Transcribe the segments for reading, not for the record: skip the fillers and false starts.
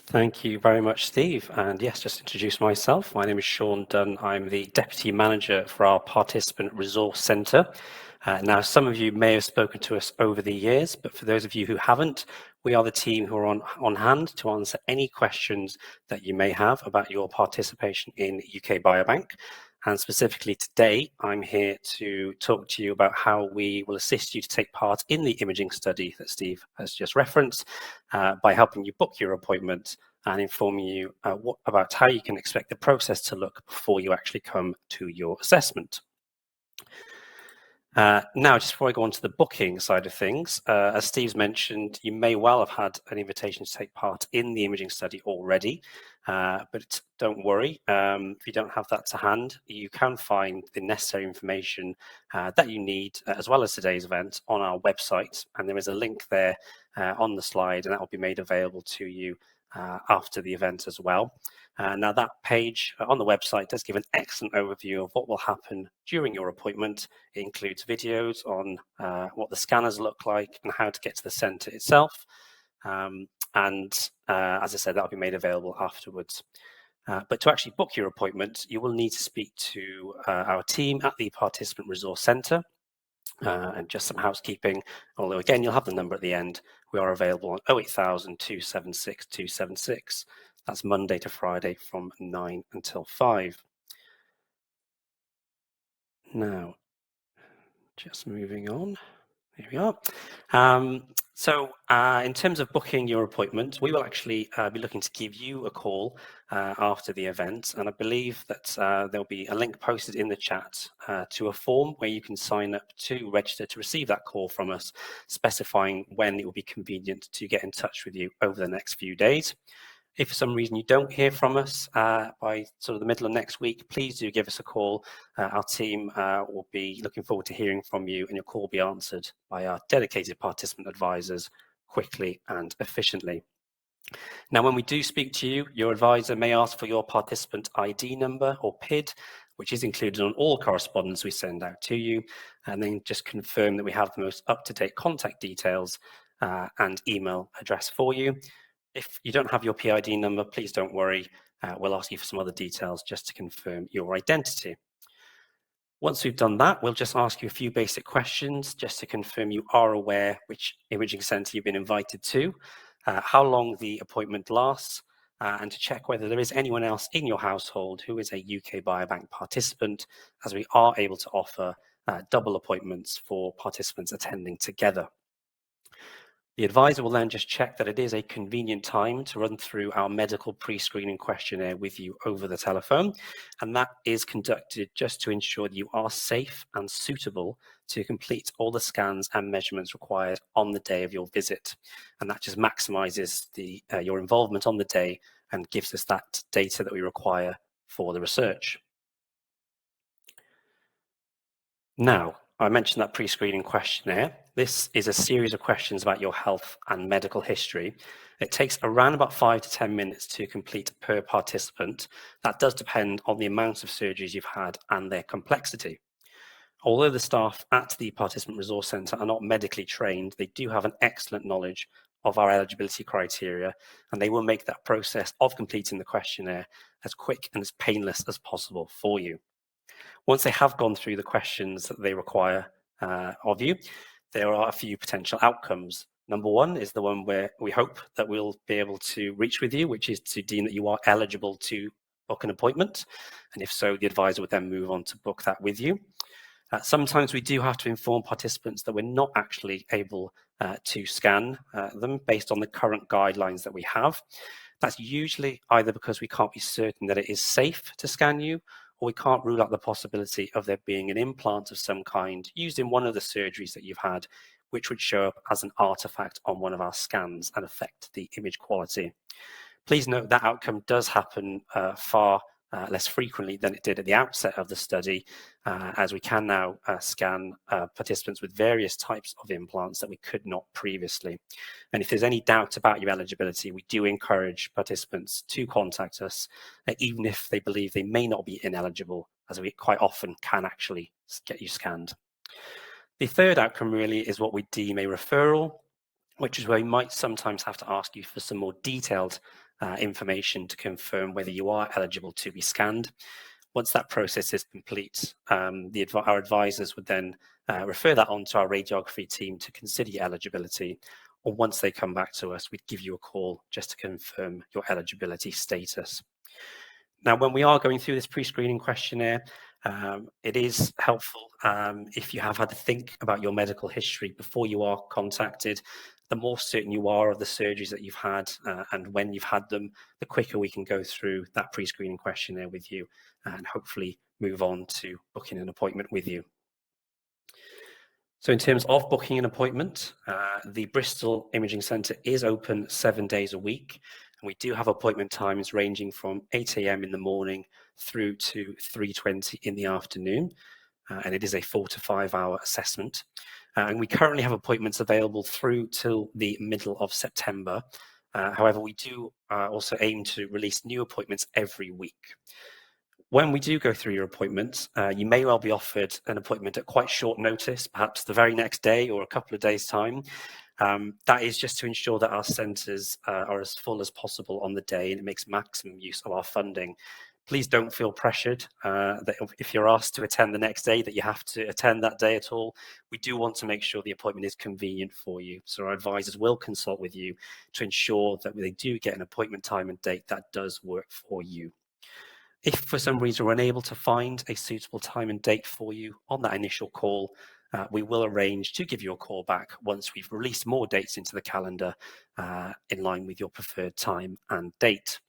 Thank you very much, Steve. And yes, just to introduce myself, my name is Sean Dunn. I'm the Deputy Manager for our Participant Resource Centre. Now, some of you may have spoken to us over the years, but for those of you who haven't, we are the team who are on hand to answer any questions that you may have about your participation in UK Biobank. And specifically today, I'm here to talk to you about how we will assist you to take part in the imaging study that Steve has just referenced by helping you book your appointment and informing you about how you can expect the process to look before you actually come to your assessment. Now, just before I go on to the booking side of things, as Steve's mentioned, you may well have had an invitation to take part in the imaging study already, but don't worry, if you don't have that to hand, you can find the necessary information that you need, as well as today's event, on our website, and there is a link there on the slide, and that will be made available to you after the event as well. Now, that page on the website does give an excellent overview of what will happen during your appointment. It includes videos on what the scanners look like and how to get to the centre itself. As I said, that'll be made available afterwards. But to actually book your appointment, you will need to speak to our team at the Participant Resource Centre. And just some housekeeping, although again, you'll have the number at the end. We are available on 08000 276 276. That's Monday to Friday from 9 until 5. Now, just moving on. Here we are. In terms of booking your appointment, we will actually be looking to give you a call after the event. And I believe that there'll be a link posted in the chat to a form where you can sign up to register to receive that call from us, specifying when it will be convenient to get in touch with you over the next few days. If for some reason you don't hear from us by sort of the middle of next week, please do give us a call. Our team will be looking forward to hearing from you, and your call will be answered by our dedicated participant advisors quickly and efficiently. Now, when we do speak to you, your advisor may ask for your participant ID number or PID, which is included on all correspondence we send out to you, and then just confirm that we have the most up-to-date contact details and email address for you. If you don't have your PID number, please don't worry. We'll ask you for some other details just to confirm your identity. Once we've done that, we'll just ask you a few basic questions just to confirm you are aware which imaging centre you've been invited to, how long the appointment lasts, and to check whether there is anyone else in your household who is a UK Biobank participant, as we are able to offer double appointments for participants attending together. The advisor will then just check that it is a convenient time to run through our medical pre-screening questionnaire with you over the telephone. And that is conducted just to ensure that you are safe and suitable to complete all the scans and measurements required on the day of your visit. And that just maximizes your involvement on the day and gives us that data that we require for the research. Now, I mentioned that pre-screening questionnaire. This is a series of questions about your health and medical history. It takes around about 5 to 10 minutes to complete per participant. That does depend on the amount of surgeries you've had and their complexity. Although the staff at the Participant Resource Centre are not medically trained, they do have an excellent knowledge of our eligibility criteria, and they will make that process of completing the questionnaire as quick and as painless as possible for you. Once they have gone through the questions that they require of you, there are a few potential outcomes. Number one is the one where we hope that we'll be able to reach with you, which is to deem that you are eligible to book an appointment. And if so, the advisor would then move on to book that with you. Sometimes we do have to inform participants that we're not actually able to scan them based on the current guidelines that we have. That's usually either because we can't be certain that it is safe to scan you, or we can't rule out the possibility of there being an implant of some kind used in one of the surgeries that you've had, which would show up as an artifact on one of our scans and affect the image quality. Please note that outcome does happen far less frequently than it did at the outset of the study, as we can now scan participants with various types of implants that we could not previously. And if there's any doubt about your eligibility, we do encourage participants to contact us, even if they believe they may not be ineligible, as we quite often can actually get you scanned. The third outcome really is what we deem a referral, which is where we might sometimes have to ask you for some more detailed information to confirm whether you are eligible to be scanned. Once that process is complete, our advisors would then refer that on to our radiography team to consider your eligibility. Or once they come back to us, we'd give you a call just to confirm your eligibility status. Now, when we are going through this pre-screening questionnaire, it is helpful if you have had to think about your medical history before you are contacted. The more certain you are of the surgeries that you've had and when you've had them, the quicker we can go through that pre-screening questionnaire with you and hopefully move on to booking an appointment with you. So in terms of booking an appointment, the Bristol Imaging Centre is open 7 days a week. And we do have appointment times ranging from 8 a.m. in the morning through to 3:20 in the afternoon. And it is a 4 to 5 hour assessment. And we currently have appointments available through till the middle of September. However, we do also aim to release new appointments every week. When we do go through your appointments, you may well be offered an appointment at quite short notice, perhaps the very next day or a couple of days' time. That is just to ensure that our centres are as full as possible on the day and it makes maximum use of our funding. Please don't feel pressured that if you're asked to attend the next day that you have to attend that day at all. We do want to make sure the appointment is convenient for you. So our advisors will consult with you to ensure that they do get an appointment time and date that does work for you. If for some reason we're unable to find a suitable time and date for you on that initial call, we will arrange to give you a call back once we've released more dates into the calendar in line with your preferred time and date.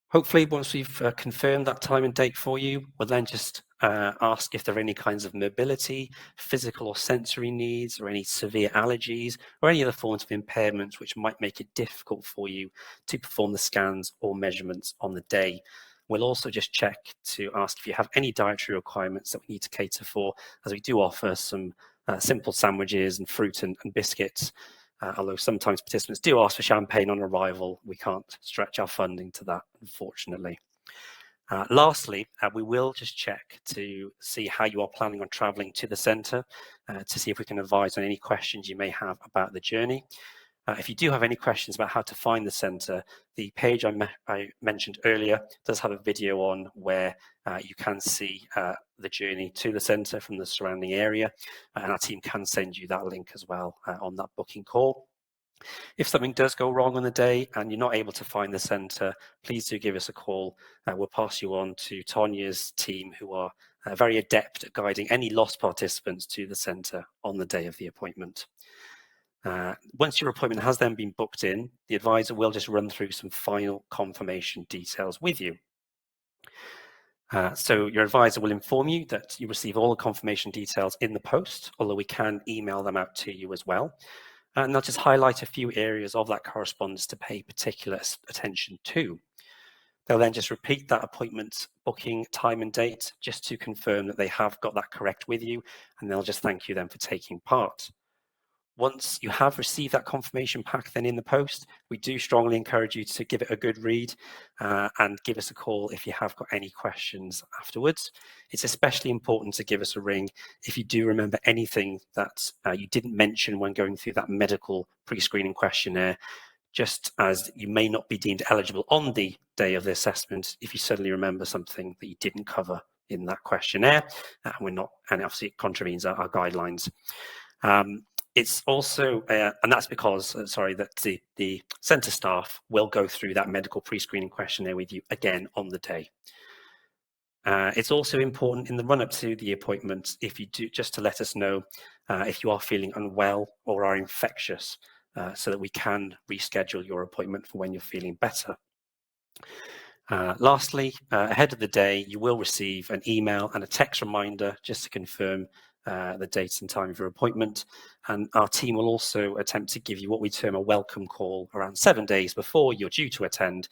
Hopefully, once we've confirmed that time and date for you, we'll then just ask if there are any kinds of mobility, physical or sensory needs, or any severe allergies, or any other forms of impairments which might make it difficult for you to perform the scans or measurements on the day. We'll also just check to ask if you have any dietary requirements that we need to cater for, as we do offer some simple sandwiches and fruit and biscuits. Although sometimes participants do ask for champagne on arrival, we can't stretch our funding to that, unfortunately. Lastly, we will just check to see how you are planning on travelling to the centre to see if we can advise on any questions you may have about the journey. If you do have any questions about how to find the centre, the page I mentioned earlier does have a video on where you can see the journey to the centre from the surrounding area, and our team can send you that link as well on that booking call. If something does go wrong on the day and you're not able to find the centre, please do give us a call. We'll pass you on to Tanya's team, who are very adept at guiding any lost participants to the centre on the day of the appointment. Once your appointment has then been booked in, the advisor will just run through some final confirmation details with you. So your advisor will inform you that you receive all the confirmation details in the post, although we can email them out to you as well. And they'll just highlight a few areas of that correspondence to pay particular attention to. They'll then just repeat that appointment booking time and date just to confirm that they have got that correct with you, and they'll just thank you then for taking part. Once you have received that confirmation pack then in the post, we do strongly encourage you to give it a good read and give us a call if you have got any questions afterwards. It's especially important to give us a ring if you do remember anything that you didn't mention when going through that medical pre-screening questionnaire, just as you may not be deemed eligible on the day of the assessment if you suddenly remember something that you didn't cover in that questionnaire, and obviously it contravenes our guidelines. It's also, and that's because, that the centre staff will go through that medical pre-screening questionnaire with you again on the day. It's also important in the run-up to the appointment, if you do, just to let us know if you are feeling unwell or are infectious, so that we can reschedule your appointment for when you're feeling better. Lastly, ahead of the day, you will receive an email and a text reminder just to confirm the date and time of your appointment. And our team will also attempt to give you what we term a welcome call around 7 days before you're due to attend.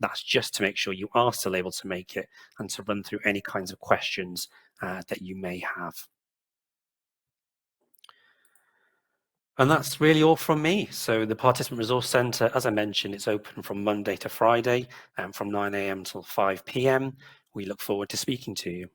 That's just to make sure you are still able to make it and to run through any kinds of questions that you may have. And that's really all from me. So the Participant Resource Centre, as I mentioned, it's open from Monday to Friday from 9 a.m. till 5 p.m. We look forward to speaking to you.